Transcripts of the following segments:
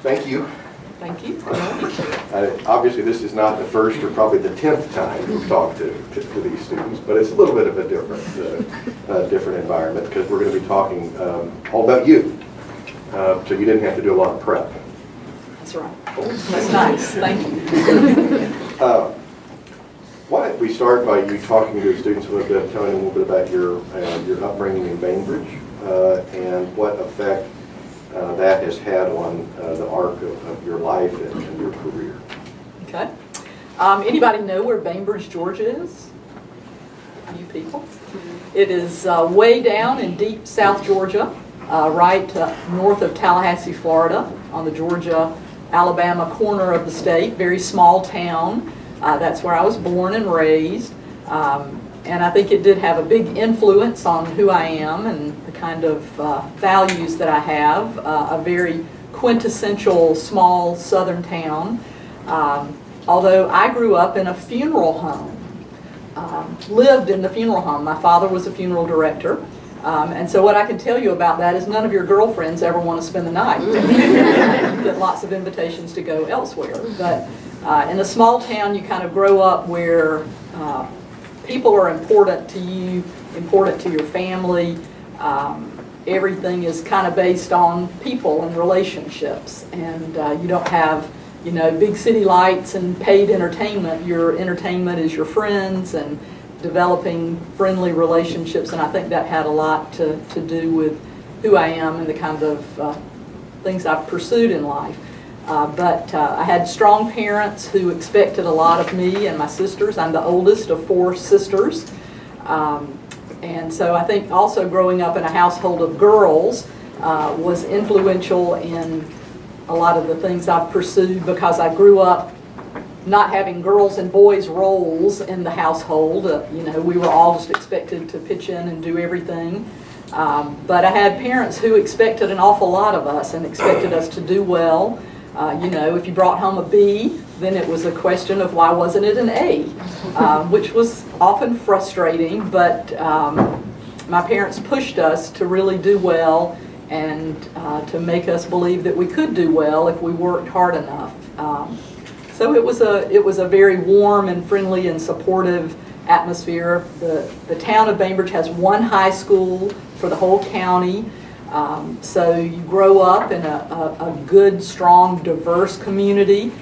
Thank you. Thank you. Obviously, this is not the first or probably the 10th time we've talked to these students, but it's a little bit of a different environment because we're going to be talking all about you. So you didn't have to do a lot of prep. That's right. That's nice. Thank you. Why don't we start by you talking to the students a little bit, telling them a little bit about your upbringing in Bainbridge and what effect that has had on the arc of your life and your career. Okay. Anybody know where Bainbridge, Georgia is? A few people. It is way down in deep South Georgia, right north of Tallahassee, Florida, on the Georgia-Alabama corner of the state. Very small town. That's where I was born and raised. And I think it did have a big influence on who I am and the kind of values that I have. A very quintessential small southern town. Although I grew up in a funeral home, lived in the funeral home. My father was a funeral director. And so what I can tell you about that is none of your girlfriends ever want to spend the night. You get lots of invitations to go elsewhere. But in a small town, you kind of grow up where people are important to you, important to your family. Everything is kind of based on people and relationships. And you don't have, big city lights and paid entertainment. Your entertainment is your friends and developing friendly relationships. And I think that had a lot to do with who I am and the kind of things I've pursued in life. But I had strong parents who expected a lot of me and my sisters. I'm the oldest of 4 sisters. And so I think also growing up in a household of girls was influential in a lot of the things I've pursued because I grew up not having girls and boys roles in the household. We were all just expected to pitch in and do everything. But I had parents who expected an awful lot of us and expected us to do well. If you brought home a B, then it was a question of why wasn't it an A, which was often frustrating, but my parents pushed us to really do well and to make us believe that we could do well if we worked hard enough. So it was a very warm and friendly and supportive atmosphere. The town of Bainbridge has 1 high school for the whole county. So you grow up in a good, strong, diverse community,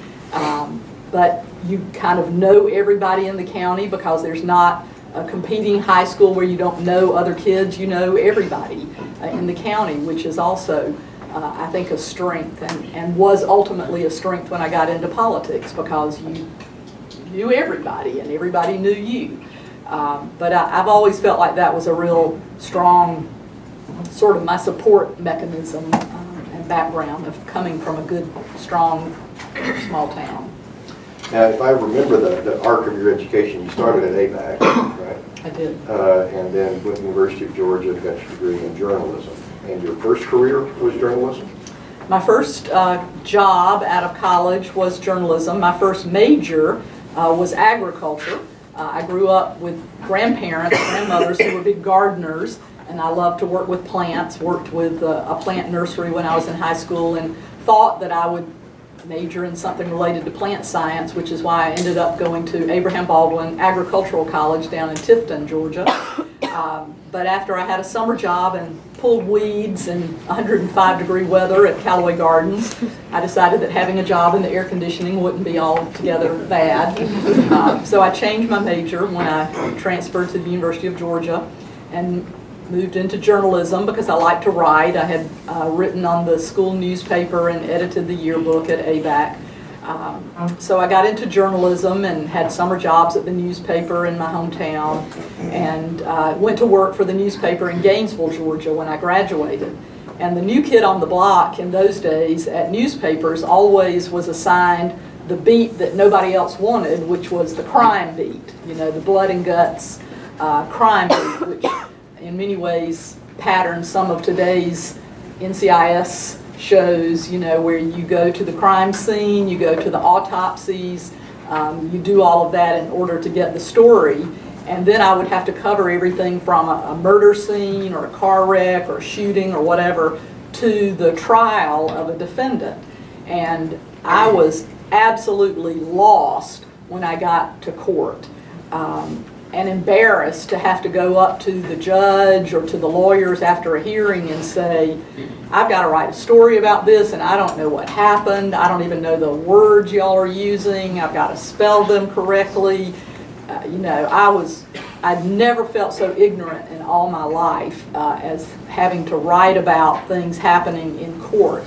but you kind of know everybody in the county because there's not a competing high school where you don't know other kids. You know everybody in the county, which is also, I think, a strength and was ultimately a strength when I got into politics because you knew everybody and everybody knew you. But I've always felt like that was a real strong sort of my support mechanism and background of coming from a good, strong, small town. Now, if I remember the arc of your education, you started at ABAC, right? I did. And then went to the University of Georgia, got your degree in journalism. And your first career was journalism? My first job out of college was journalism. My first major was agriculture. I grew up with grandmothers who were big gardeners. And I loved to work with plants, worked with a plant nursery when I was in high school and thought that I would major in something related to plant science, which is why I ended up going to Abraham Baldwin Agricultural College down in Tifton, Georgia. But after I had a summer job and pulled weeds in 105-degree weather at Callaway Gardens, I decided that having a job in the air conditioning wouldn't be altogether bad. So I changed my major when I transferred to the University of Georgia and moved into journalism because I like to write. I had written on the school newspaper and edited the yearbook at ABAC. So I got into journalism and had summer jobs at the newspaper in my hometown and went to work for the newspaper in Gainesville, Georgia when I graduated. And the new kid on the block in those days at newspapers always was assigned the beat that nobody else wanted, which was the crime beat, the blood and guts crime beat, which in many ways pattern some of today's NCIS shows, where you go to the crime scene, you go to the autopsies, you do all of that in order to get the story. And then I would have to cover everything from a murder scene or a car wreck or shooting or whatever to the trial of a defendant. And I was absolutely lost when I got to court, and embarrassed to have to go up to the judge or to the lawyers after a hearing and say, I've got to write a story about this and I don't know what happened. I don't even know the words y'all are using. I've got to spell them correctly. I'd never felt so ignorant in all my life as having to write about things happening in court.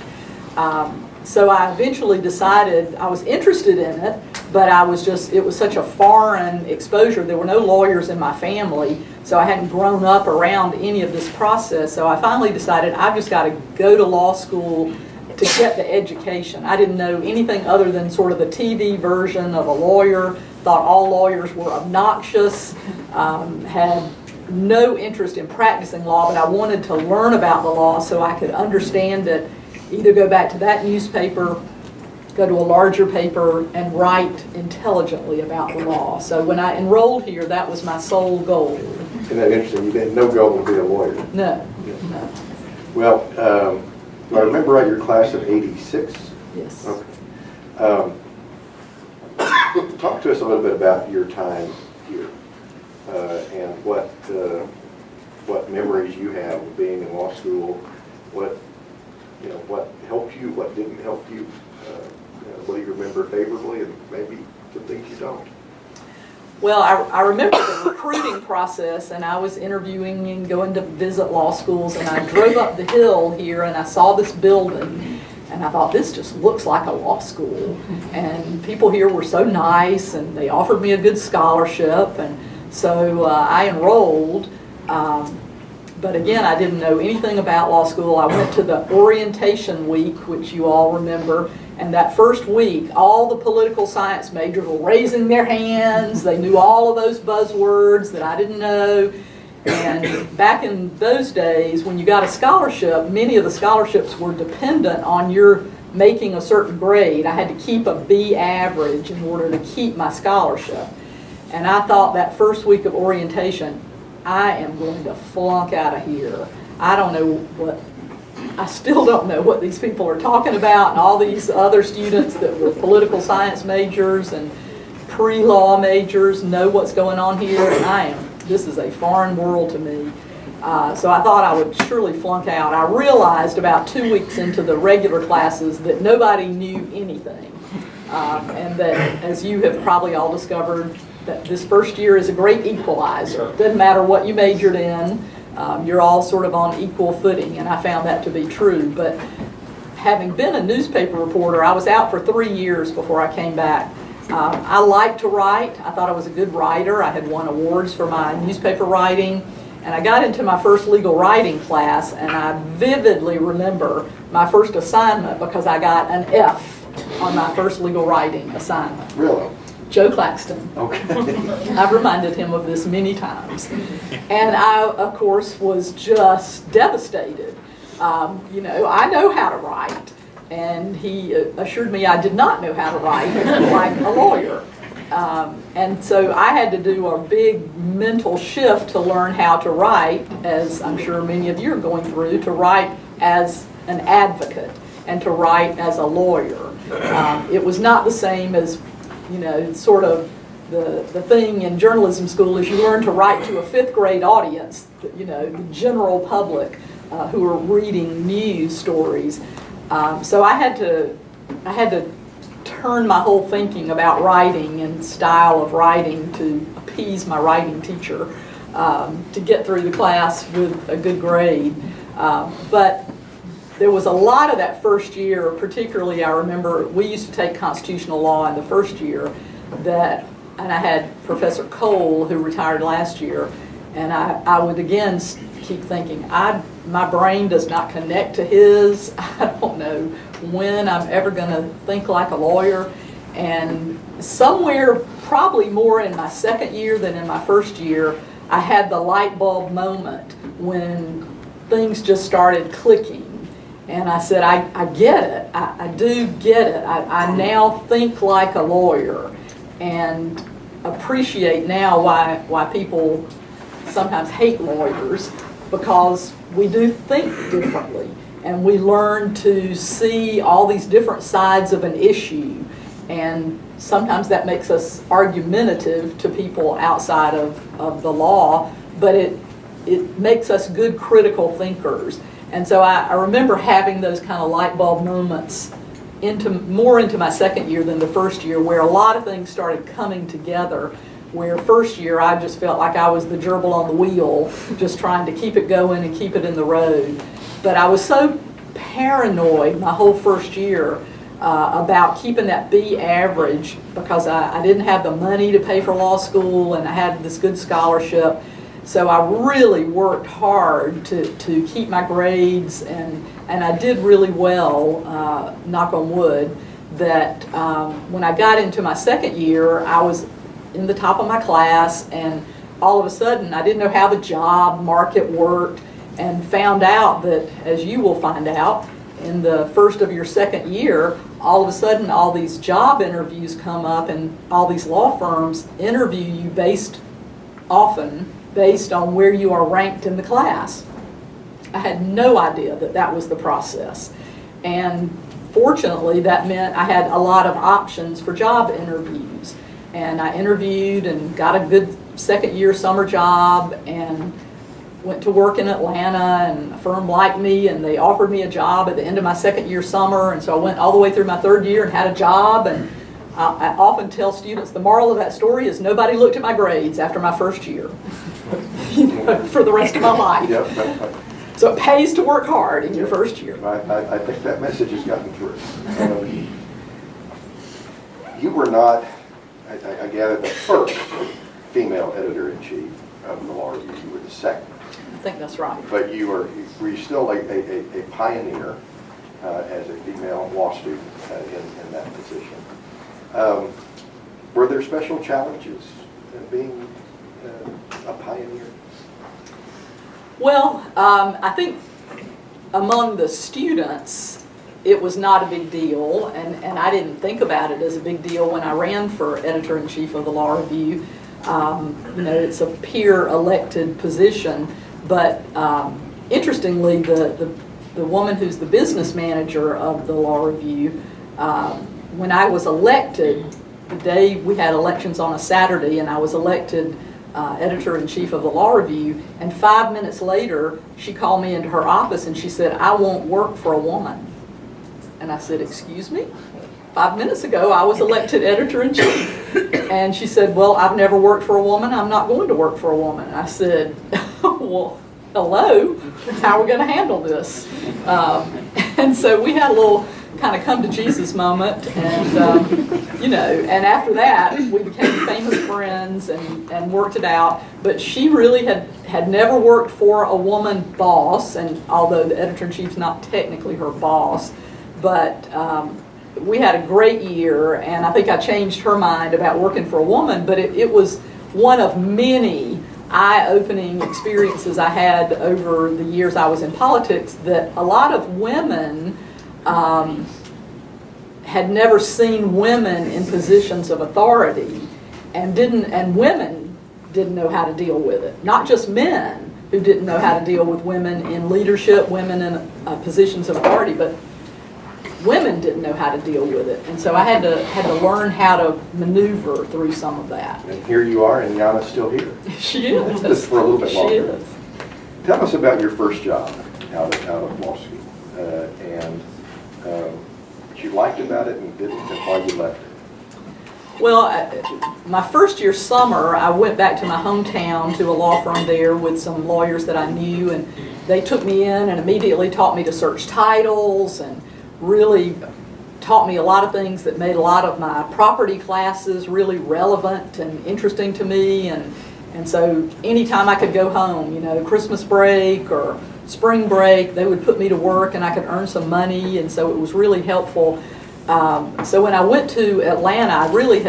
So I eventually decided I was interested in it, but it was such a foreign exposure. There were no lawyers in my family, so I hadn't grown up around any of this process. So I finally decided I've just got to go to law school to get the education. I didn't know anything other than sort of the TV version of a lawyer, thought all lawyers were obnoxious, had no interest in practicing law, but I wanted to learn about the law so I could understand it, either go back to that newspaper, go to a larger paper, and write intelligently about the law. So when I enrolled here, that was my sole goal. Isn't that interesting? You had no goal to be a lawyer. No. Well, do I remember right, your class of 86? Yes. Okay. Talk to us a little bit about your time here and what memories you have of being in law school. What helped you, what didn't help you, what do you remember favorably, and maybe some things you don't. Well, I remember the recruiting process, and I was interviewing and going to visit law schools, and I drove up the hill here and I saw this building, and I thought, this just looks like a law school. And people here were so nice, and they offered me a good scholarship, and so I enrolled. But again, I didn't know anything about law school. I went to the orientation week, which you all remember, and that first week, all the political science majors were raising their hands. They knew all of those buzzwords that I didn't know. And back in those days, when you got a scholarship, many of the scholarships were dependent on your making a certain grade. I had to keep a B average in order to keep my scholarship. And I thought that first week of orientation, I am going to flunk out of here. I still don't know what these people are talking about, and all these other students that were political science majors and pre-law majors know what's going on here, and this is a foreign world to me. So I thought I would surely flunk out. I realized about 2 weeks into the regular classes that nobody knew anything, and that, as you have probably all discovered, that this first year is a great equalizer. Doesn't matter what you majored in, you're all sort of on equal footing, and I found that to be true. But having been a newspaper reporter, I was out for 3 years before I came back. I liked to write. I thought I was a good writer. I had won awards for my newspaper writing, and I got into my first legal writing class, and I vividly remember my first assignment because I got an F on my first legal writing assignment. Really? Joe Claxton. Okay. I've reminded him of this many times. And I, of course, was just devastated. I know how to write. And he assured me I did not know how to write like a lawyer. And so I had to do a big mental shift to learn how to write, as I'm sure many of you are going through, to write as an advocate and to write as a lawyer. It was not the same as sort of the thing in journalism school is you learn to write to a 5th grade audience, the general public who are reading news stories. So I had to turn my whole thinking about writing and style of writing to appease my writing teacher to get through the class with a good grade. But there was a lot of that first year, particularly I remember we used to take constitutional law in the first year, and I had Professor Cole, who retired last year, and I would again keep thinking, my brain does not connect to his. I don't know when I'm ever going to think like a lawyer. And somewhere, probably more in my second year than in my first year, I had the light bulb moment when things just started clicking. And I said, I get it. I do get it. I now think like a lawyer and appreciate now why people sometimes hate lawyers, because we do think differently. and we learn to see all these different sides of an issue. And sometimes that makes us argumentative to people outside of the law, but it makes us good critical thinkers. And so I remember having those kind of light bulb moments more into my second year than the first year, where a lot of things started coming together. Where first year I just felt like I was the gerbil on the wheel, just trying to keep it going and keep it in the road. But I was so paranoid my whole first year about keeping that B average, because I didn't have the money to pay for law school and I had this good scholarship. So I really worked hard to keep my grades, and I did really well, knock on wood, that when I got into my second year, I was in the top of my class, and all of a sudden I didn't know how the job market worked, and found out that, as you will find out, in the first of your second year, all of a sudden all these job interviews come up, and all these law firms interview you often based on where you are ranked in the class. I had no idea that that was the process. And fortunately, that meant I had a lot of options for job interviews. And I interviewed and got a good second year summer job, and went to work in Atlanta, and a firm liked me and they offered me a job at the end of my second year summer, and so I went all the way through my third year and had a job. And I often tell students the moral of that story is nobody looked at my grades after my first year for the rest of my life. Yep. So it pays to work hard in your first year. I think that message has gotten through. You were not, I gather, the first female editor-in-chief of the Law Review. You were the second. I think that's right. But were you still a pioneer as a female law student in that position? Were there special challenges being a pioneer? Well, I think among the students, it was not a big deal, and I didn't think about it as a big deal when I ran for editor-in-chief of the Law Review. It's a peer-elected position, but interestingly, the woman who's the business manager of the Law Review, when I was elected, the day we had elections on a Saturday, and I was elected editor-in-chief of the Law Review, and 5 minutes later, she called me into her office and she said, "I won't work for a woman." And I said, "Excuse me? 5 minutes ago, I was elected editor-in-chief." And she said, "Well, I've never worked for a woman. I'm not going to work for a woman." And I said, "Well, hello, how are we going to handle this?" And so we had a little kind of come to Jesus moment, and and after that we became famous friends and worked it out. But she really had never worked for a woman boss, and although the editor-in-chief's not technically her boss, but we had a great year, and I think I changed her mind about working for a woman. But it was one of many eye-opening experiences I had over the years I was in politics, that a lot of women had never seen women in positions of authority, and women didn't know how to deal with it. Not just men who didn't know how to deal with women in leadership, women in positions of authority, but women didn't know how to deal with it. And so I had to learn how to maneuver through some of that. And here you are, and Jana's still here. She is. Just for a little bit longer. She is. Tell us about your first job out of law school, and what you liked about it and didn't, and why you left it. Well, my first year summer, I went back to my hometown to a law firm there with some lawyers that I knew, and they took me in and immediately taught me to search titles, and really taught me a lot of things that made a lot of my property classes really relevant and interesting to me. And so anytime I could go home, Christmas break or spring break, they would put me to work and I could earn some money, and so it was really helpful. So when I went to Atlanta, I really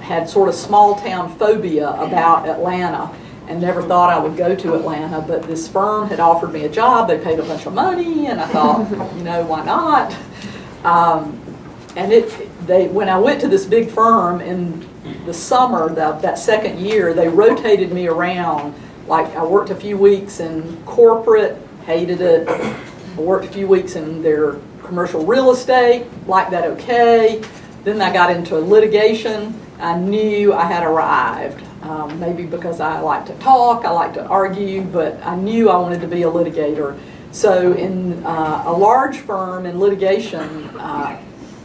had sort of small town phobia about Atlanta and never thought I would go to Atlanta, but this firm had offered me a job. They paid a bunch of money, and I thought, why not? When I went to this big firm in the summer, that second year, they rotated me around. Like, I worked a few weeks in corporate, hated it, I worked a few weeks in their commercial real estate, liked that okay. Then I got into litigation. I knew I had arrived. Maybe because I like to talk, I like to argue, but I knew I wanted to be a litigator. So in a large firm in litigation,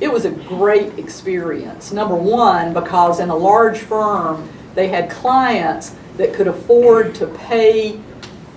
it was a great experience. Number one, because in a large firm, they had clients that could afford to pay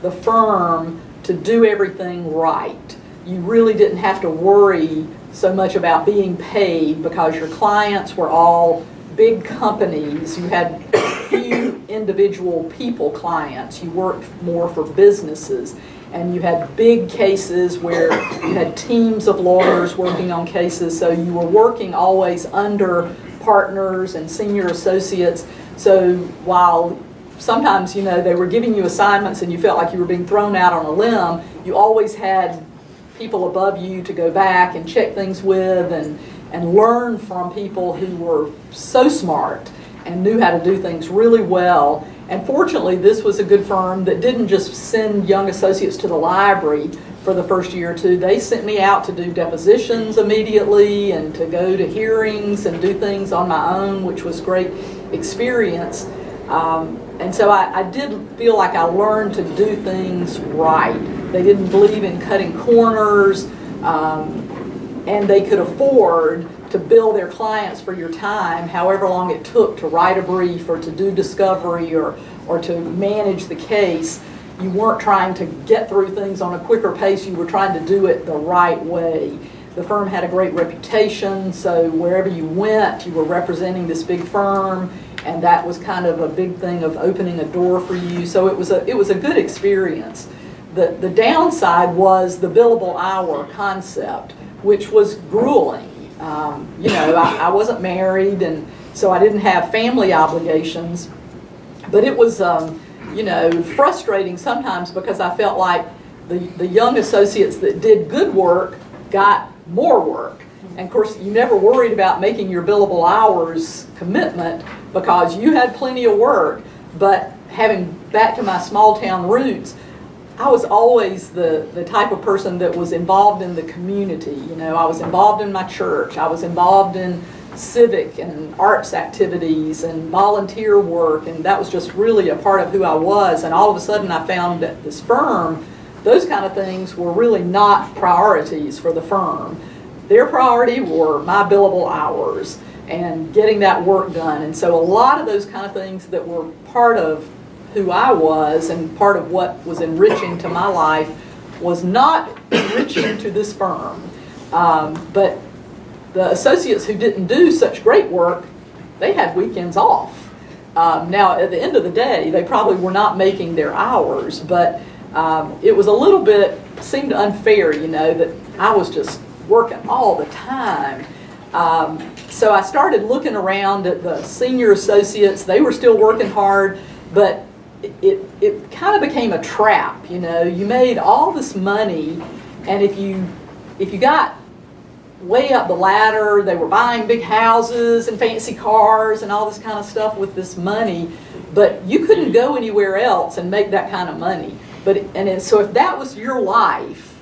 the firm to do everything right. You really didn't have to worry so much about being paid because your clients were all big companies. You had few individual people clients. You worked more for businesses. And you had big cases where you had teams of lawyers working on cases, so you were working always under partners and senior associates. So while sometimes, you know, they were giving you assignments and you felt like you were being thrown out on a limb, you always had people above you to go back and check things with and learn from people who were so smart and knew how to do things really well. And fortunately, this was a good firm that didn't just send young associates to the library for the first year or two. They sent me out to do depositions immediately and to go to hearings and do things on my own, which was great experience. And so I did feel like I learned to do things right. They didn't believe in cutting corners, and they could afford to bill their clients for your time, however long it took to write a brief or to do discovery or to manage the case. You weren't trying to get through things on a quicker pace, you were trying to do it the right way. The firm had a great reputation, so wherever you went, you were representing this big firm, and that was kind of a big thing of opening a door for you. So it was a good experience. The downside was the billable hour concept, which was grueling. You know, I wasn't married, and so I didn't have family obligations, but it was, you know, frustrating sometimes because I felt like the young associates that did good work got more work. And of course, you never worried about making your billable hours commitment because you had plenty of work, but having back to my small town roots, I was always the type of person that was involved in the community. You know, I was involved in my church. I was involved in civic and arts activities and volunteer work, and that was just really a part of who I was. And all of a sudden I found at this firm, those kind of things were really not priorities for the firm. Their priority were my billable hours and getting that work done. And so a lot of those kind of things that were part of who I was and part of what was enriching to my life was not enriching to this firm. But the associates who didn't do such great work, they had weekends off. Now, at the end of the day, they probably were not making their hours, but it was a little bit, seemed unfair, you know, that I was just working all the time. So I started looking around at the senior associates. They were still working hard, but it kind of became a trap, you know. You made all this money, and if you got way up the ladder, they were buying big houses and fancy cars and all this kind of stuff with this money, but you couldn't go anywhere else and make that kind of money. So if that was your life,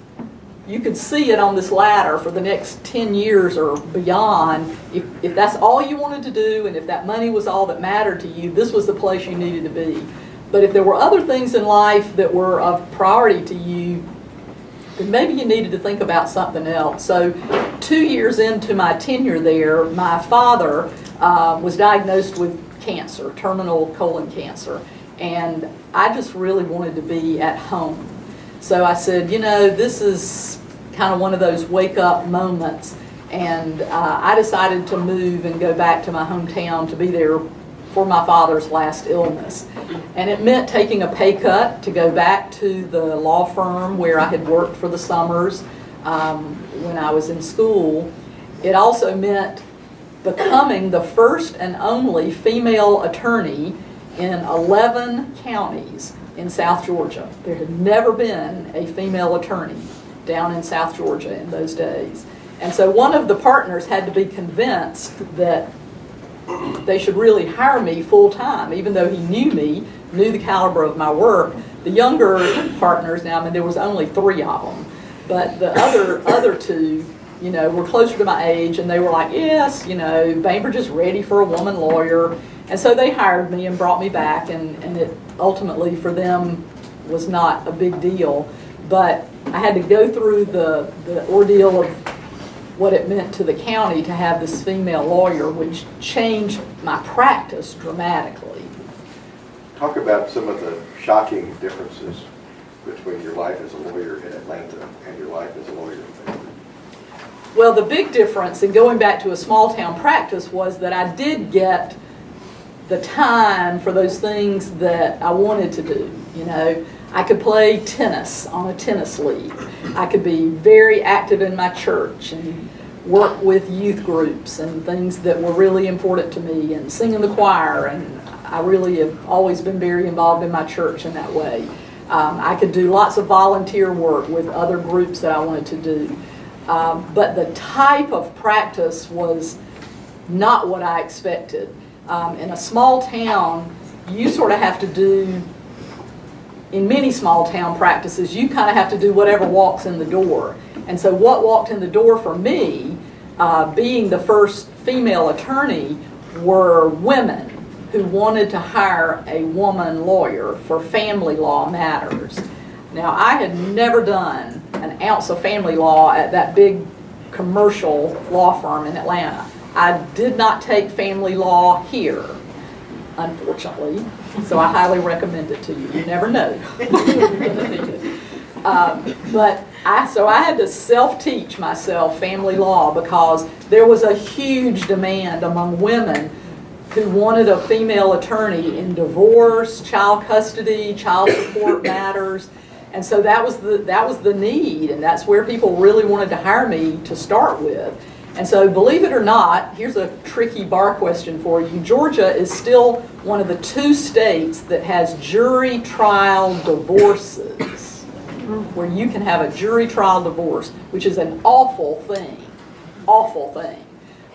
you could see it on this ladder for the next 10 years or beyond. If that's all you wanted to do, and if that money was all that mattered to you, this was the place you needed to be. But if there were other things in life that were of priority to you, then maybe you needed to think about something else. So 2 years into my tenure there, my father was diagnosed with cancer, terminal colon cancer, and I just really wanted to be at home. So I said, you know, this is kind of one of those wake-up moments, and I decided to move and go back to my hometown to be there for my father's last illness. And it meant taking a pay cut to go back to the law firm where I had worked for the summers when I was in school. It also meant becoming the first and only female attorney in 11 counties in South Georgia. There had never been a female attorney down in South Georgia in those days. And so one of the partners had to be convinced that they should really hire me full-time, even though he knew me, knew the caliber of my work. The younger partners, now, I mean, there was only 3 of them, But the other two, you know, were closer to my age, and they were like, yes, you know, Bainbridge is ready for a woman lawyer. And so they hired me and brought me back, and it ultimately for them was not a big deal. But I had to go through the ordeal of what it meant to the county to have this female lawyer, which changed my practice dramatically. Talk about some of the shocking differences between your life as a lawyer in Atlanta and your life as a lawyer in Bainbridge. Well, the big difference in going back to a small town practice was that I did get the time for those things that I wanted to do. You know, I could play tennis on a tennis league. I could be very active in my church and work with youth groups and things that were really important to me, and sing in the choir, and I really have always been very involved in my church in that way. I could do lots of volunteer work with other groups that I wanted to do. But the type of practice was not what I expected. In a small town, you sort of have to do, in many small town practices, you kind of have to do whatever walks in the door. And so what walked in the door for me, being the first female attorney, were women who wanted to hire a woman lawyer for family law matters. Now, I had never done an ounce of family law at that big commercial law firm in Atlanta. I did not take family law here, unfortunately, so I highly recommend it to you. You never know. So I had to self-teach myself family law because there was a huge demand among women who wanted a female attorney in divorce, child custody, child support matters. And so that was the need, and that's where people really wanted to hire me to start with. And so, believe it or not, here's a tricky bar question for you. Georgia is still one of the 2 states that has jury trial divorces, where you can have a jury trial divorce, which is an awful thing.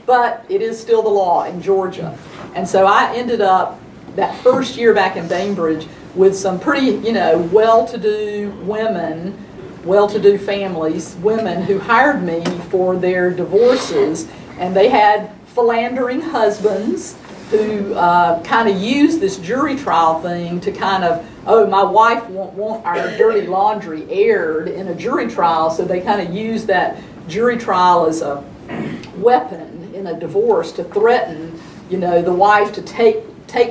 But it is still the law in Georgia. And so I ended up, that first year back in Bainbridge, with some pretty, you know, well-to-do women, well-to-do families, women who hired me for their divorces, and they had philandering husbands who kind of used this jury trial thing to kind of, oh, my wife won't want our dirty laundry aired in a jury trial, so they kind of used that jury trial as a weapon in a divorce to threaten, you know, the wife to take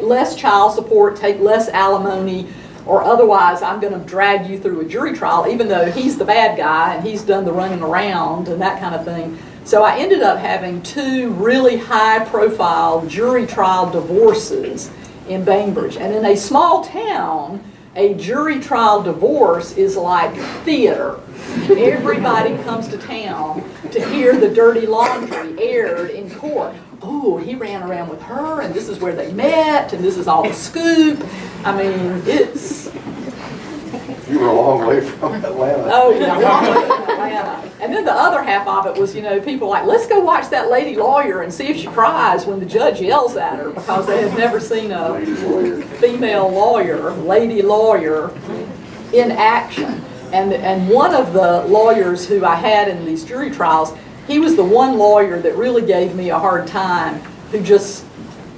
less child support, take less alimony, or otherwise I'm going to drag you through a jury trial, even though he's the bad guy and he's done the running around and that kind of thing. So I ended up having 2 really high-profile jury trial divorces in Bainbridge. And in a small town, a jury trial divorce is like theater. Everybody comes to town to hear the dirty laundry aired in court. Oh, he ran around with her, and this is where they met, and this is all the scoop. I mean, it's... You were a long way from Atlanta. Oh, yeah, a long way from Atlanta. And then the other half of it was, you know, people like, let's go watch that lady lawyer and see if she cries when the judge yells at her, because they had never seen a female lawyer, lady lawyer, in action. And one of the lawyers who I had in these jury trials, he was the one lawyer that really gave me a hard time, who just,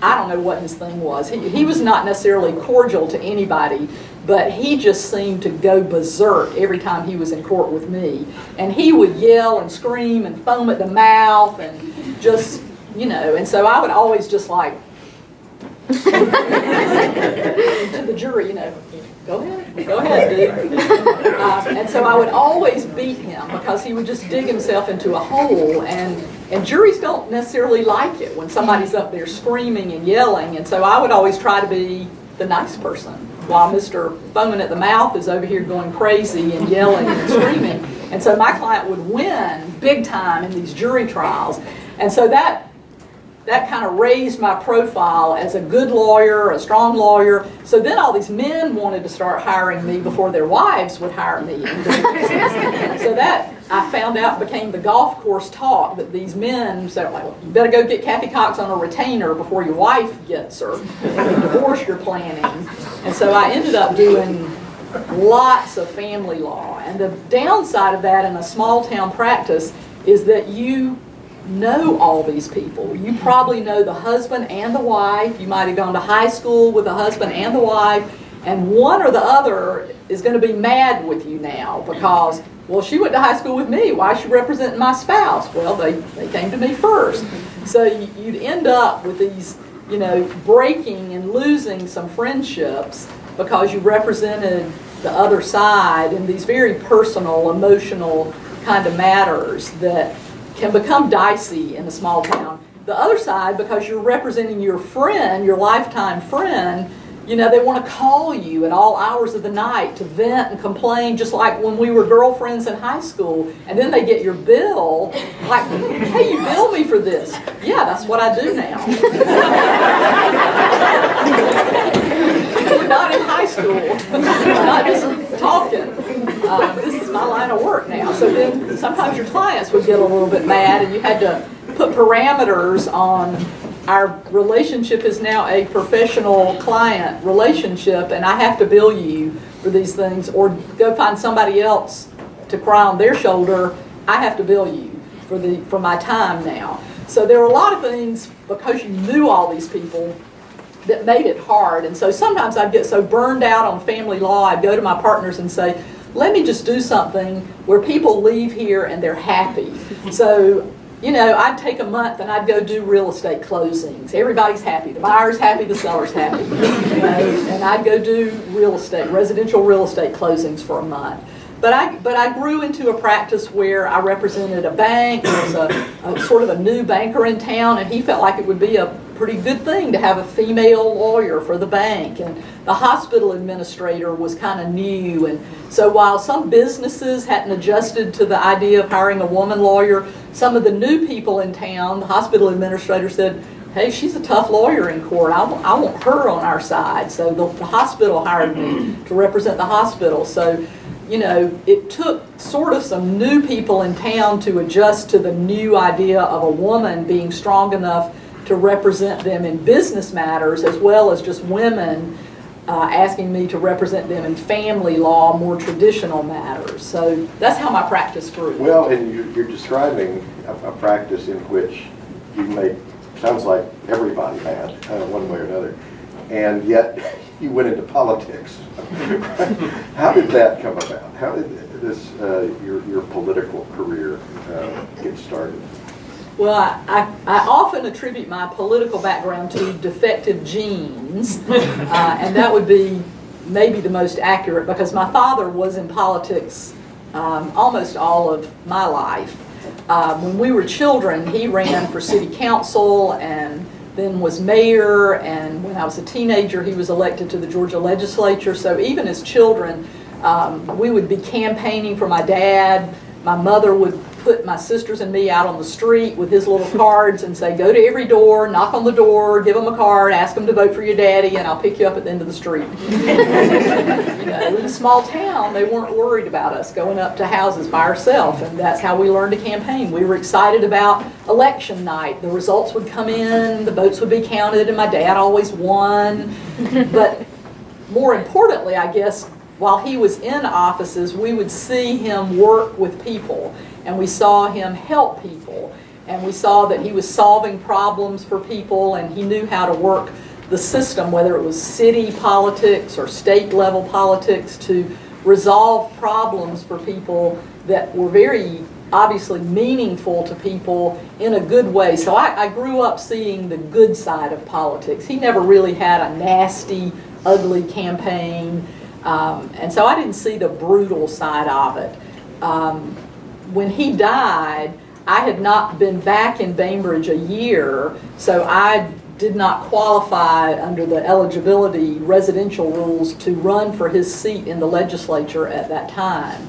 I don't know what his thing was. He was not necessarily cordial to anybody, but he just seemed to go berserk every time he was in court with me. And he would yell and scream and foam at the mouth and just, you know, and so I would always just like, to the jury, you know, go ahead, dude. And so I would always beat him because he would just dig himself into a hole, and juries don't necessarily like it when somebody's up there screaming and yelling, and so I would always try to be the nice person while Mr. Foaming at the Mouth is over here going crazy and yelling and screaming. And so my client would win big time in these jury trials. And so that kind of raised my profile as a good lawyer, a strong lawyer. So then all these men wanted to start hiring me before their wives would hire me. So that, I found out, became the golf course talk, that these men said, well, you better go get Cathy Cox on a retainer before your wife gets her, and the divorce you're planning. And so I ended up doing lots of family law. And the downside of that in a small town practice is that you know all these people. You probably know the husband and the wife. You might have gone to high school with the husband and the wife, and one or the other is going to be mad with you now because, well, she went to high school with me. Why is she representing my spouse? Well, they came to me first. So you'd end up with these, breaking and losing some friendships because you represented the other side in these very personal, emotional kind of matters that can become dicey in a small town. The other side, because you're representing your friend, your lifetime friend, they want to call you at all hours of the night to vent and complain, just like when we were girlfriends in high school. And then they get your bill, like, hey, you bill me for this. Yeah, that's what I do now. We're not in high school. We're not just talking. This is my line of work now. So then sometimes your clients would get a little bit mad, and you had to put parameters on. Our relationship is now a professional client relationship, and I have to bill you for these things, or go find somebody else to cry on their shoulder. I have to bill you for my time now. So there are a lot of things, because you knew all these people, that made it hard. And so sometimes I'd get so burned out on family law, I'd go to my partners and say, let me just do something where people leave here and they're happy. So I'd take a month and I'd go do real estate closings. Everybody's happy. The buyer's happy, the seller's happy. And I'd go do residential real estate closings for a month. But I grew into a practice where I represented a bank. There was a sort of a new banker in town, and he felt like it would be a pretty good thing to have a female lawyer for the bank. And the hospital administrator was kind of new. And so while some businesses hadn't adjusted to the idea of hiring a woman lawyer, some of the new people in town, the hospital administrator said, hey, she's a tough lawyer in court. I want her on our side. So the hospital hired me to represent the hospital. So it took sort of some new people in town to adjust to the new idea of a woman being strong enough to represent them in business matters, as well as just women asking me to represent them in family law, more traditional matters. So that's how my practice grew. Well, and you're describing a practice in which you made, sounds like everybody mad, one way or another, and yet you went into politics. How did that come about? How did this your political career get started? Well, I often attribute my political background to defective genes, and that would be maybe the most accurate, because my father was in politics almost all of my life. When we were children, he ran for city council and then was mayor, and when I was a teenager, he was elected to the Georgia legislature. So even as children, we would be campaigning for my dad. My mother would put my sisters and me out on the street with his little cards and say, go to every door, knock on the door, give them a card, ask them to vote for your daddy, and I'll pick you up at the end of the street. In a small town, they weren't worried about us going up to houses by ourselves, and that's how we learned to campaign. We were excited about election night. The results would come in, the votes would be counted, and my dad always won. But more importantly, I guess, while he was in offices, we would see him work with people, and we saw him help people, and we saw that he was solving problems for people, and he knew how to work the system, whether it was city politics or state level politics, to resolve problems for people that were very obviously meaningful to people in a good way. So I grew up seeing the good side of politics. He never really had a nasty, ugly campaign. And so I didn't see the brutal side of it. When he died, I had not been back in Bainbridge a year, so I did not qualify under the eligibility residential rules to run for his seat in the legislature at that time.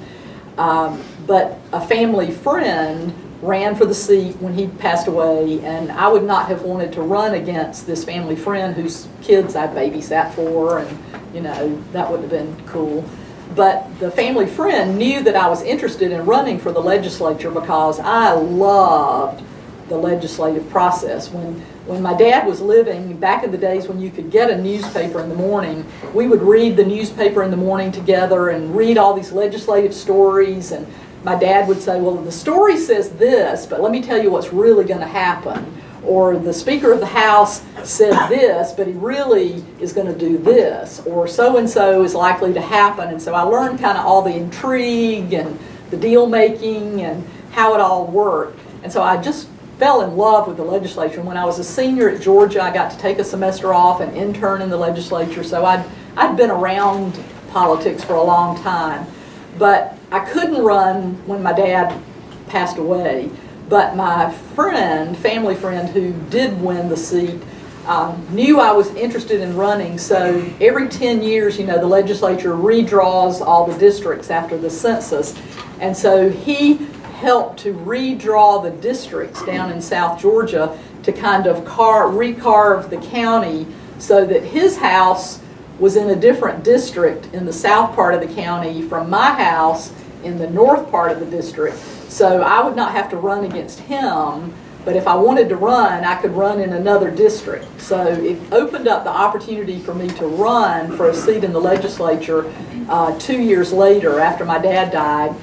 But a family friend ran for the seat when he passed away, and I would not have wanted to run against this family friend whose kids I babysat for, and that would have been cool. But the family friend knew that I was interested in running for the legislature because I loved the legislative process. When my dad was living, back in the days when you could get a newspaper in the morning, we would read the newspaper in the morning together and read all these legislative stories, and my dad would say, well, the story says this, but let me tell you what's really going to happen. Or the Speaker of the House said this, but he really is going to do this. Or so-and-so is likely to happen. And so I learned kind of all the intrigue and the deal-making and how it all worked. And so I just fell in love with the legislature. When I was a senior at Georgia, I got to take a semester off and intern in the legislature. So I'd been around politics for a long time. But I couldn't run when my dad passed away. But my friend, family friend who did win the seat, knew I was interested in running. So every 10 years, the legislature redraws all the districts after the census. And so he helped to redraw the districts down in South Georgia to kind of recarve the county so that his house was in a different district in the south part of the county from my house in the north part of the district. So I would not have to run against him, but if I wanted to run, I could run in another district. So it opened up the opportunity for me to run for a seat in the legislature 2 years later after my dad died.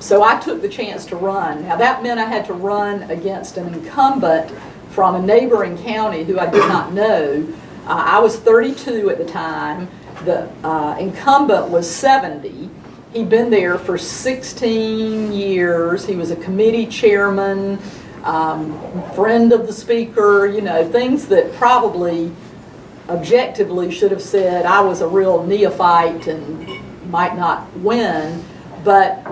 So I took the chance to run. Now that meant I had to run against an incumbent from a neighboring county who I did not know. I was 32 at the time. The incumbent was 70. He'd been there for 16 years. He was a committee chairman, friend of the speaker, things that probably objectively should have said I was a real neophyte and might not win. But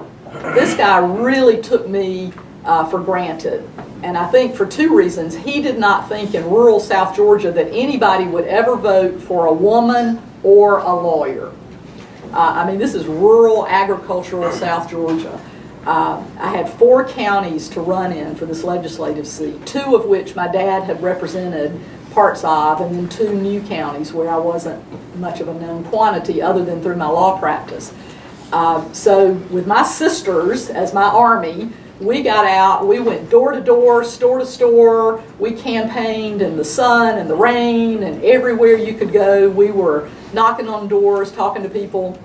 this guy really took me for granted. And I think for two reasons. He did not think in rural South Georgia that anybody would ever vote for a woman or a lawyer. This is rural agricultural South Georgia. I had 4 counties to run in for this legislative seat, 2 of which my dad had represented parts of, and then 2 new counties where I wasn't much of a known quantity other than through my law practice. So with my sisters as my army, we got out, we went door to door, store to store, we campaigned in the sun and the rain and everywhere you could go. We were knocking on doors, talking to people,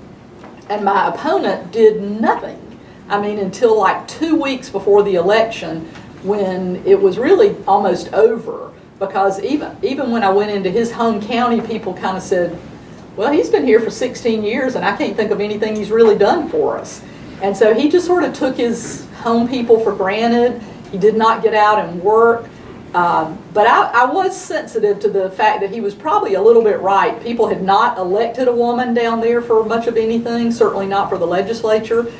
and my opponent did nothing. Until like 2 weeks before the election, when it was really almost over, because even when I went into his home county, people kind of said, well, he's been here for 16 years and I can't think of anything he's really done for us. And so he just sort of took his home people for granted. He did not get out and work. But I was sensitive to the fact that he was probably a little bit right. People had not elected a woman down there for much of anything, certainly not for the legislature.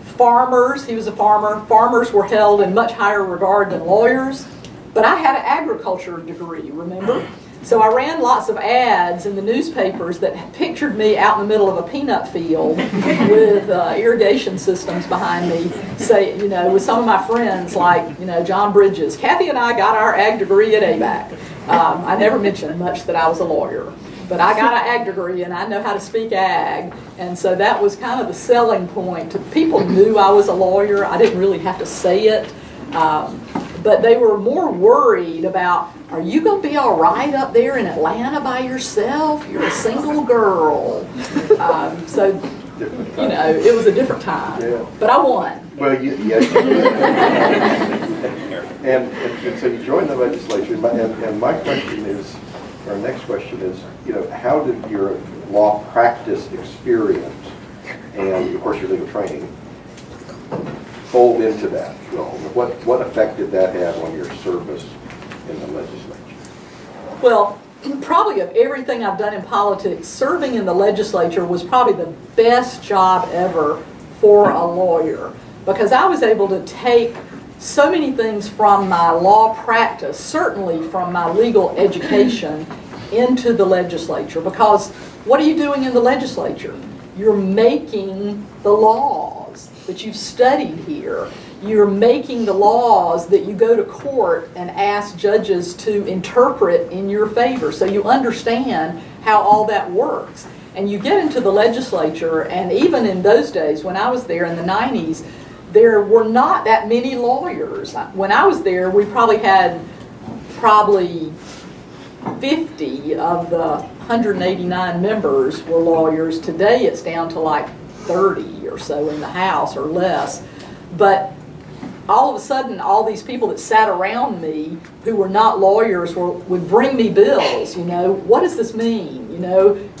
Farmers, he was a farmer. Farmers were held in much higher regard than lawyers. But I had an agriculture degree, remember? So I ran lots of ads in the newspapers that pictured me out in the middle of a peanut field with irrigation systems behind me, with some of my friends like, John Bridges. Cathy and I got our ag degree at ABAC. I never mentioned much that I was a lawyer, but I got an ag degree and I know how to speak ag, and so that was kind of the selling point. People knew I was a lawyer. I didn't really have to say it, but they were more worried about, are you going to be all right up there in Atlanta by yourself? You're a single girl. It was a different time. Yeah. But I won. Well, yes, you did. and so you joined the legislature, and my question is, our next question is, how did your law practice experience and, of course, your legal training fold into that role? What effect did that have on your service in the legislature? Well, probably of everything I've done in politics, serving in the legislature was probably the best job ever for a lawyer, because I was able to take so many things from my law practice, certainly from my legal education, into the legislature. Because what are you doing in the legislature? You're making the laws that you've studied here. You're making the laws that you go to court and ask judges to interpret in your favor. So you understand how all that works. And you get into the legislature, and even in those days when I was there in the 90s, there were not that many lawyers. When I was there, we probably had 50 of the 189 members were lawyers. Today it's down to like 30 or so in the House or less. But all of a sudden, all these people that sat around me who were not lawyers would bring me bills, what does this mean?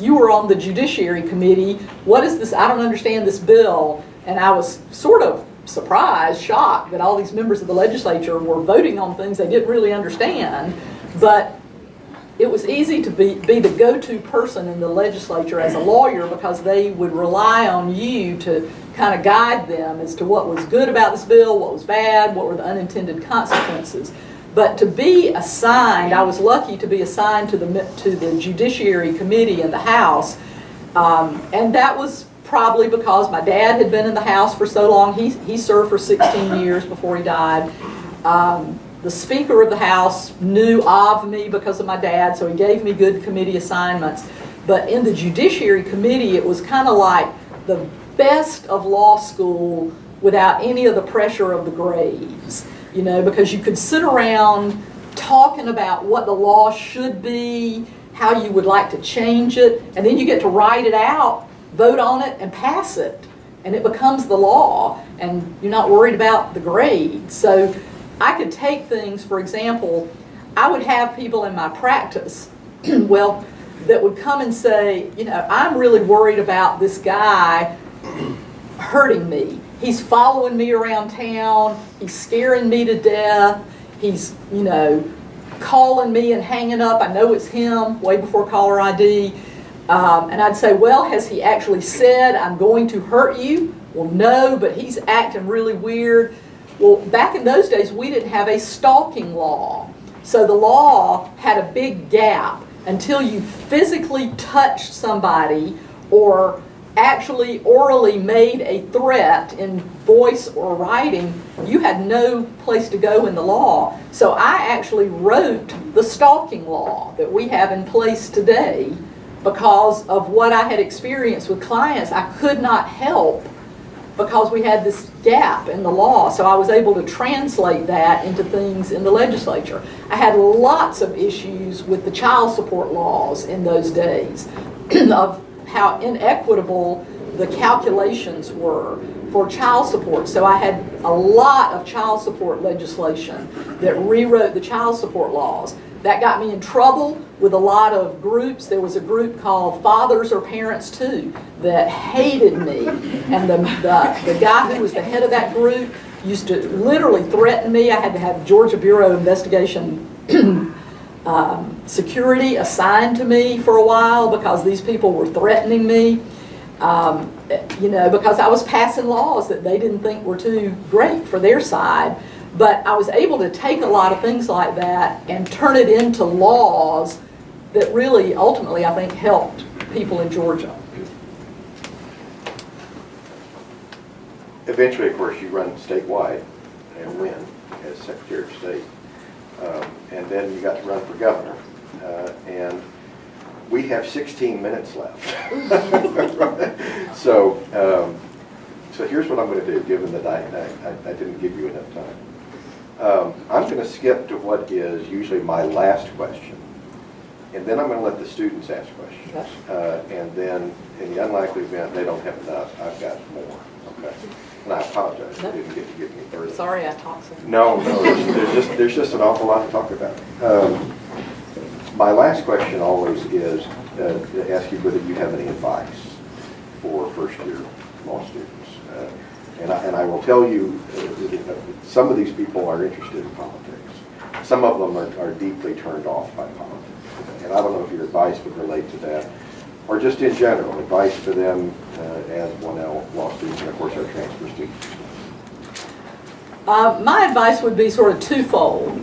You were on the Judiciary Committee, what is this? I don't understand this bill. And I was sort of surprised, shocked that all these members of the legislature were voting on things they didn't really understand. But it was easy to be the go-to person in the legislature as a lawyer because they would rely on you to kind of guide them as to what was good about this bill, what was bad, what were the unintended consequences. But to be assigned, I was lucky to be assigned to the Judiciary Committee in the House, and that was probably because my dad had been in the House for so long. He served for 16 years before he died. The Speaker of the House knew of me because of my dad, so he gave me good committee assignments. But in the Judiciary Committee, it was kind of like the best of law school without any of the pressure of the grades, because you could sit around talking about what the law should be, how you would like to change it, and then you get to write it out, vote on it, and pass it. And it becomes the law, and you're not worried about the grades. So I could take things, for example, I would have people in my practice, that would come and say, I'm really worried about this guy hurting me. He's following me around town, he's scaring me to death, he's, calling me and hanging up, I know it's him, way before caller ID. And I'd say, well, has he actually said, I'm going to hurt you? Well, no, but he's acting really weird. Well, back in those days, we didn't have a stalking law. So the law had a big gap. Until you physically touched somebody or actually orally made a threat in voice or writing, you had no place to go in the law. So I actually wrote the stalking law that we have in place today because of what I had experienced with clients. I could not help because we had this gap in the law. So I was able to translate that into things in the legislature. I had lots of issues with the child support laws in those days of how inequitable the calculations were for child support. So I had a lot of child support legislation that rewrote the child support laws. That got me in trouble with a lot of groups. There was a group called Fathers or Parents Too that hated me. And the guy who was the head of that group used to literally threaten me. I had to have Georgia Bureau of Investigation security assigned to me for a while because these people were threatening me. Because I was passing laws that they didn't think were too great for their side. But I was able to take a lot of things like that and turn it into laws that really, ultimately, I think, helped people in Georgia. Eventually, of course, you run statewide and win as Secretary of State. And then you got to run for governor. And we have 16 minutes left. So here's what I'm going to do, given that I didn't give you enough time. I'm going to skip to what is usually my last question, and then I'm going to let the students ask questions. And then, in the unlikely event they don't have enough, I've got more. Okay. And I apologize, I didn't get to give any further. Sorry, I talked so much. No, there's just an awful lot to talk about. My last question always is to ask you whether you have any advice for first-year law students. And I will tell you, some of these people are interested in politics. Some of them are deeply turned off by politics. And I don't know if your advice would relate to that, or just in general, advice for them as 1L law students and, of course, our transfer students. My advice would be sort of twofold.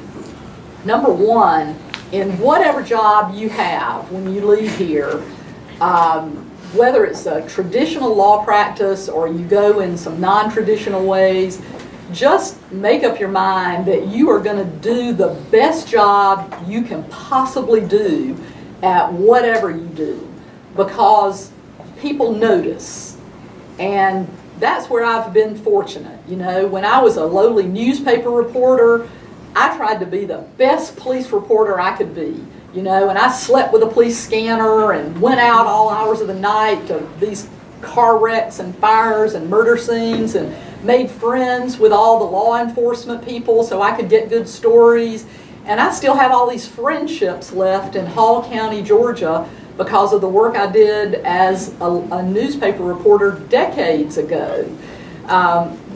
Number one, in whatever job you have when you leave here, whether it's a traditional law practice or you go in some non-traditional ways, just make up your mind that you are going to do the best job you can possibly do at whatever you do, because people notice. And that's where I've been fortunate. You know, when I was a lowly newspaper reporter, I tried to be the best police reporter I could be. You know, and I slept with a police scanner and went out all hours of the night to these car wrecks and fires and murder scenes and made friends with all the law enforcement people so I could get good stories. And I still have all these friendships left in Hall County, Georgia, because of the work I did as a newspaper reporter decades ago.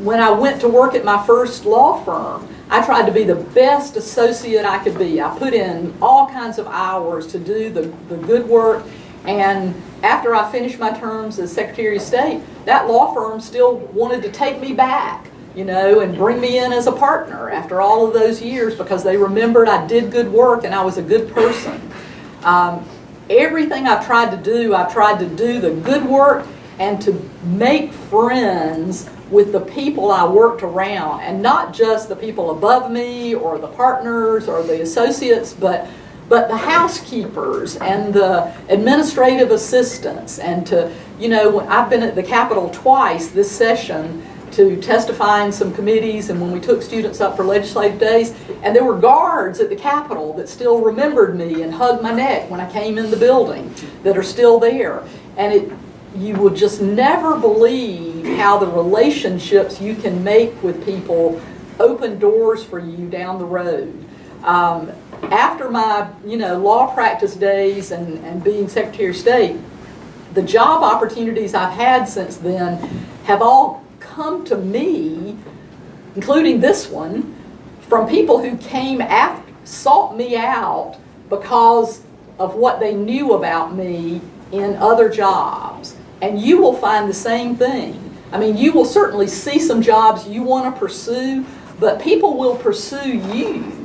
When I went to work at my first law firm, I tried to be the best associate I could be. I put in all kinds of hours to do the good work, and after I finished my terms as Secretary of State, that law firm still wanted to take me back, you know, and bring me in as a partner after all of those years because they remembered I did good work and I was a good person. Everything I've tried to do the good work and to make friends with the people I worked around, and not just the people above me or the partners or the associates, but the housekeepers and the administrative assistants. And to, you know, I've been at the Capitol twice this session to testify in some committees, and when we took students up for legislative days, and there were guards at the Capitol that still remembered me and hugged my neck when I came in the building that are still there. And you would just never believe how the relationships you can make with people open doors for you down the road. After my, you know, law practice days and being Secretary of State, the job opportunities I've had since then have all come to me, including this one, from people who came after, sought me out because of what they knew about me in other jobs. And you will find the same thing. I mean, you will certainly see some jobs you want to pursue, but people will pursue you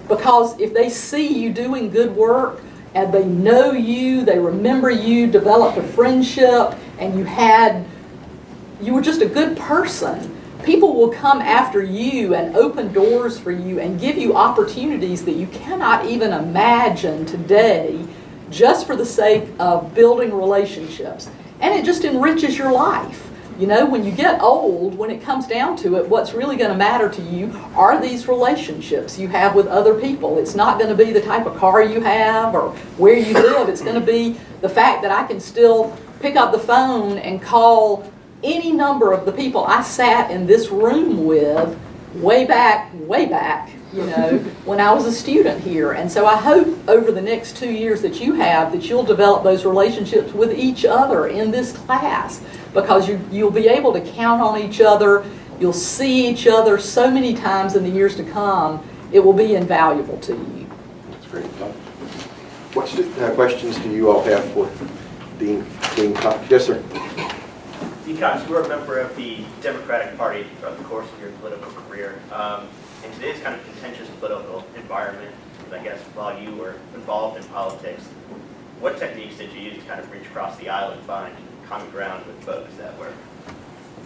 because if they see you doing good work and they know you, they remember you, developed a friendship, and you were just a good person, people will come after you and open doors for you and give you opportunities that you cannot even imagine today just for the sake of building relationships. And it just enriches your life. You know, when you get old, when it comes down to it, what's really going to matter to you are these relationships you have with other people. It's not going to be the type of car you have or where you live. It's going to be the fact that I can still pick up the phone and call any number of the people I sat in this room with way back, you know, when I was a student here. And so I hope over the next 2 years that you'll develop those relationships with each other in this class, because you'll be able to count on each other. You'll see each other so many times in the years to come. It will be invaluable to you. That's great. What questions do you all have for Dean Cox? Yes, sir. Dean Cox, you were a member of the Democratic Party throughout the course of your political career. In today's kind of contentious political environment, I guess, while you were involved in politics, what techniques did you use to kind of reach across the aisle and find common ground with folks that were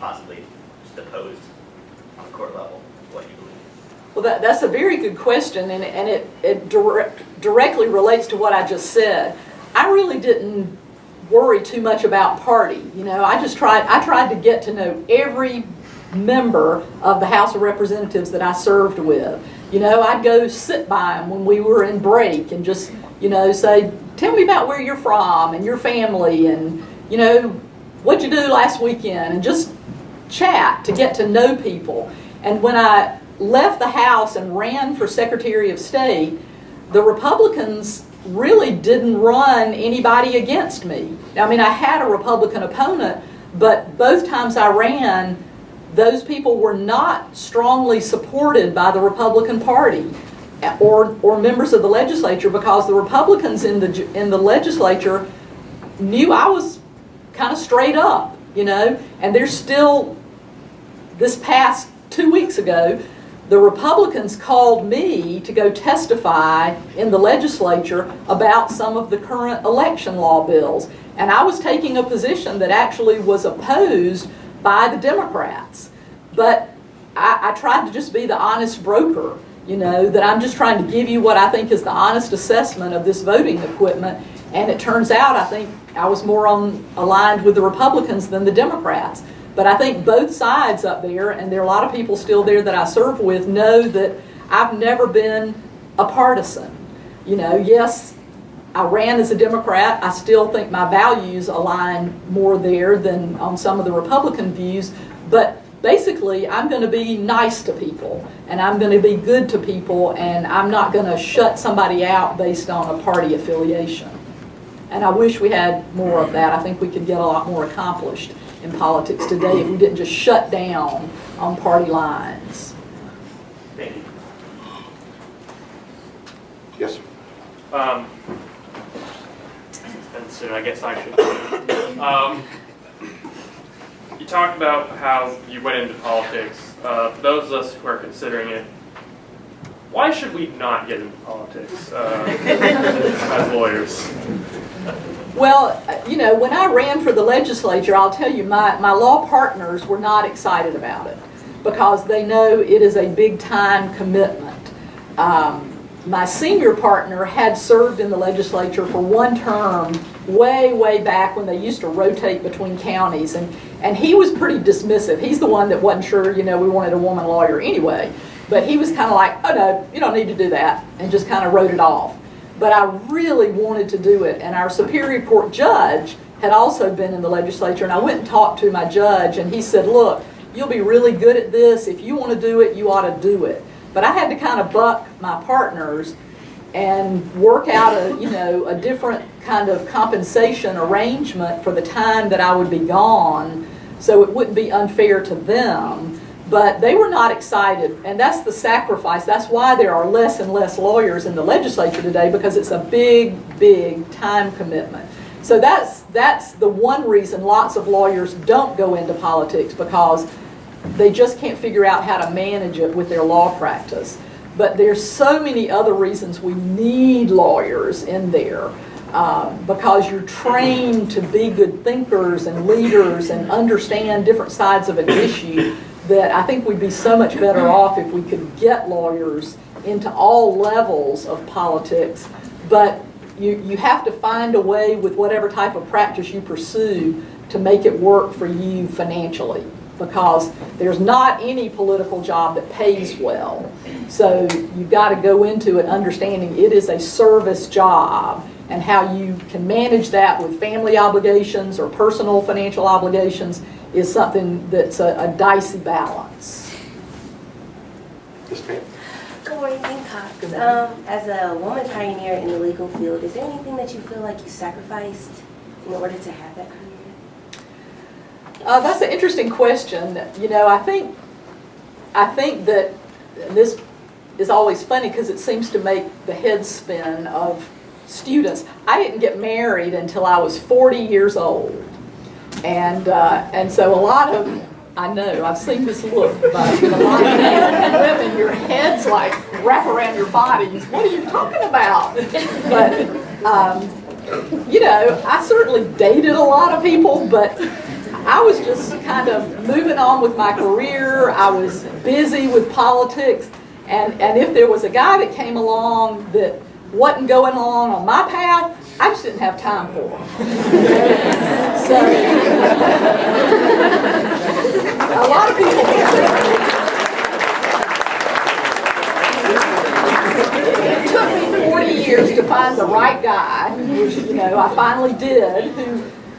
possibly just opposed on the court level to what you believe? Well, that's a very good question, and it directly relates to what I just said. I really didn't worry too much about party. You know, I tried to get to know every member of the House of Representatives that I served with. You know, I'd go sit by them when we were in break and just, you know, say, tell me about where you're from and your family and, you know, what'd you do last weekend, and just chat to get to know people. And when I left the House and ran for Secretary of State, the Republicans really didn't run anybody against me. I mean, I had a Republican opponent, but both times I ran, those people were not strongly supported by the Republican Party or members of the legislature, because the Republicans in the legislature knew I was kind of straight up, you know. And there's still, this past 2 weeks ago, the Republicans called me to go testify in the legislature about some of the current election law bills. And I was taking a position that actually was opposed by the Democrats. But I tried to just be the honest broker, you know, that I'm just trying to give you what I think is the honest assessment of this voting equipment. And it turns out I think I was more aligned with the Republicans than the Democrats. But I think both sides up there, and there are a lot of people still there that I serve with, know that I've never been a partisan. You know, yes, I ran as a Democrat. I still think my values align more there than on some of the Republican views. But basically, I'm going to be nice to people, and I'm going to be good to people, and I'm not going to shut somebody out based on a party affiliation. And I wish we had more of that. I think we could get a lot more accomplished in politics today if we didn't just shut down on party lines. Thank you. Yes, sir. So I guess I should. You talked about how you went into politics. For those of us who are considering it, why should we not get into politics as lawyers? Well, you know, when I ran for the legislature, I'll tell you, my law partners were not excited about it because they know it is a big time commitment. My senior partner had served in the legislature for one term way back when they used to rotate between counties, and he was pretty dismissive. He's the one that wasn't sure, you know, we wanted a woman lawyer anyway, but he was kind of like, oh no, you don't need to do that, and just kind of wrote it off. But I really wanted to do it, and our Superior Court judge had also been in the legislature, and I went and talked to my judge, and he said, look, you'll be really good at this. If you want to do it, you ought to do it. But I had to kind of buck my partners and work out a different kind of compensation arrangement for the time that I would be gone, so it wouldn't be unfair to them. But they were not excited, and that's the sacrifice. That's why there are less and less lawyers in the legislature today, because it's a big time commitment. So that's the one reason lots of lawyers don't go into politics, because they just can't figure out how to manage it with their law practice. But there's so many other reasons we need lawyers in there, because you're trained to be good thinkers and leaders and understand different sides of an issue, that I think we'd be so much better off if we could get lawyers into all levels of politics. But you have to find a way with whatever type of practice you pursue to make it work for you financially, because there's not any political job that pays well. So you've got to go into it understanding it is a service job, and how you can manage that with family obligations or personal financial obligations is something that's a dicey balance. yes, ma'am. Good morning, Cox. Good morning. As a woman pioneer in the legal field, is there anything that you feel like you sacrificed in order to have that career? That's an interesting question. You know, I think that, and this is always funny because it seems to make the head spin of students. I didn't get married until I was 40 years old. And so a lot of, I know, I've seen this look, but a lot of men and women, your heads like wrap around your bodies. What are you talking about? But, you know, I certainly dated a lot of people, but I was just kind of moving on with my career. I was busy with politics. And if there was a guy that came along that wasn't going along on my path, I just didn't have time for him. So, a lot of people it took me 40 years to find the right guy, which, you know, I finally did,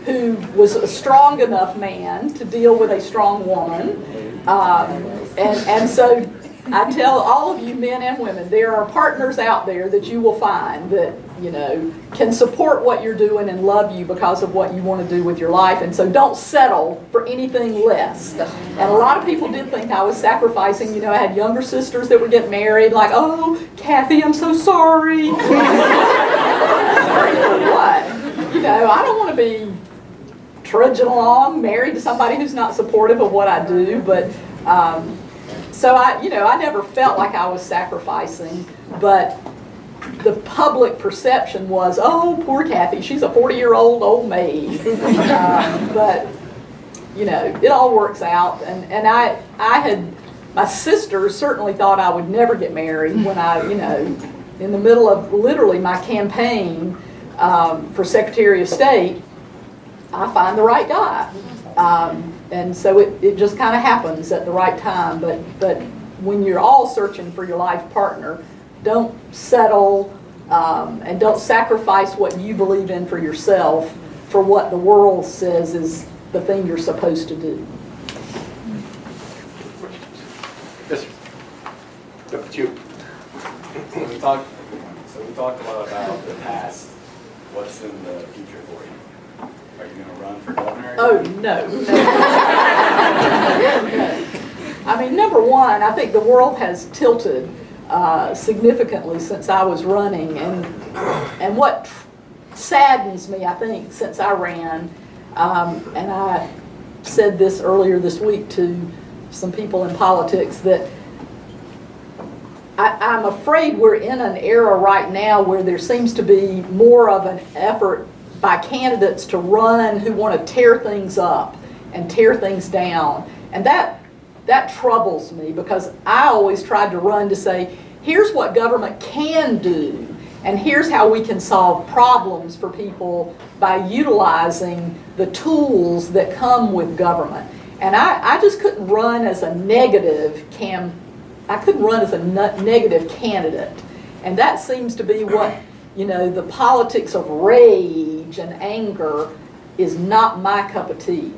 who was a strong enough man to deal with a strong woman. And so I tell all of you men and women, there are partners out there that you will find that, you know, can support what you're doing and love you because of what you want to do with your life. And so don't settle for anything less. And a lot of people did think I was sacrificing. You know, I had younger sisters that were getting married, like, oh, Cathy, I'm so sorry. Sorry for what? You know, I don't want to be trudging along married to somebody who's not supportive of what I do. But so I never felt like I was sacrificing, but the public perception was, oh, poor Cathy, she's a 40-year-old old maid. But, you know, it all works out. And I had, my sister certainly thought I would never get married when I, you know, in the middle of literally my campaign for Secretary of State, I find the right guy. And so it just kind of happens at the right time. But when you're all searching for your life partner, don't settle and don't sacrifice what you believe in for yourself for what the world says is the thing you're supposed to do. Yes, sir. Up to you. So we talked a lot about the past. What's in the future for you? Are you going to run for governor? Oh, no. I mean, number one, I think the world has tilted significantly since I was running. And what saddens me, I think, since I ran, and I said this earlier this week to some people in politics, that I'm afraid we're in an era right now where there seems to be more of an effort by candidates to run who want to tear things up and tear things down. And that troubles me, because I always tried to run to say, here's what government can do, and here's how we can solve problems for people by utilizing the tools that come with government. And I just couldn't run as a negative negative candidate. And that seems to be what, the politics of rage and anger is not my cup of tea.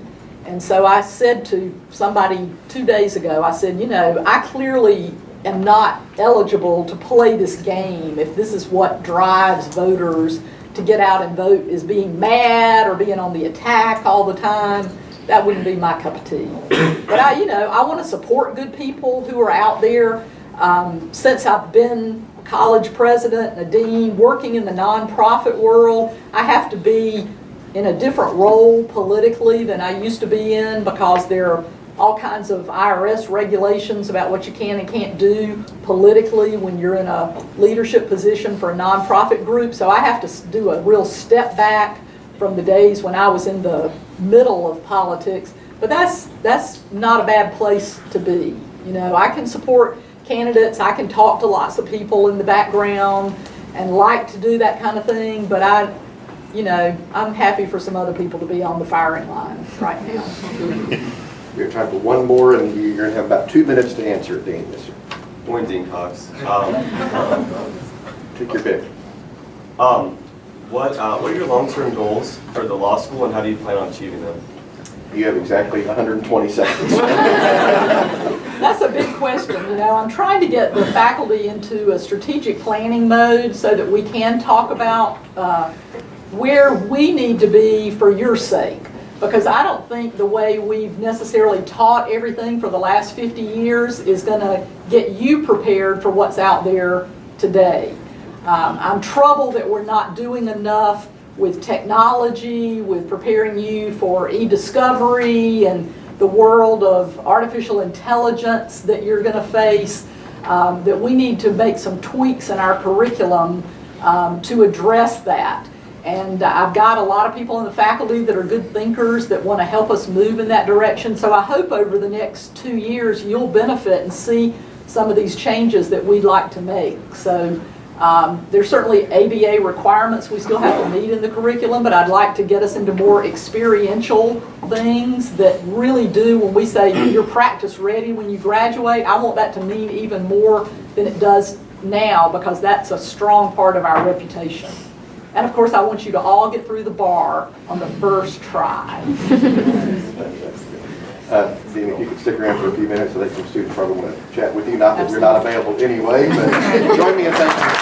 And so I said to somebody 2 days ago, I said, I clearly am not eligible to play this game if this is what drives voters to get out and vote, is being mad or being on the attack all the time. That wouldn't be my cup of tea. But I want to support good people who are out there. Since I've been a college president and a dean, working in the nonprofit world, I have to be in a different role politically than I used to be in, because there are all kinds of IRS regulations about what you can and can't do politically when you're in a leadership position for a nonprofit group. So I have to do a real step back from the days when I was in the middle of politics. But that's not a bad place to be. I can support candidates, I can talk to lots of people in the background and like to do that kind of thing, but I'm happy for some other people to be on the firing line right now. We have time for one more, and you're going to have about 2 minutes to answer it, Dean. Yes, sir. Morning, Dean Cox. Take your pick. What are your long-term goals for the law school, and how do you plan on achieving them? You have exactly 120 seconds. That's a big question. I'm trying to get the faculty into a strategic planning mode so that we can talk about where we need to be for your sake. Because I don't think the way we've necessarily taught everything for the last 50 years is going to get you prepared for what's out there today. I'm troubled that we're not doing enough with technology, with preparing you for e-discovery and the world of artificial intelligence that you're going to face, that we need to make some tweaks in our curriculum to address that. And I've got a lot of people in the faculty that are good thinkers that want to help us move in that direction. So I hope over the next 2 years you'll benefit and see some of these changes that we'd like to make. So there's certainly ABA requirements we still have to meet in the curriculum, but I'd like to get us into more experiential things that really do, when we say you're practice ready when you graduate, I want that to mean even more than it does now, because that's a strong part of our reputation. And of course, I want you to all get through the bar on the first try. Dean, if you could stick around for a few minutes, so that some students probably want to chat with you. Not that you're not available anyway, but join me in thanking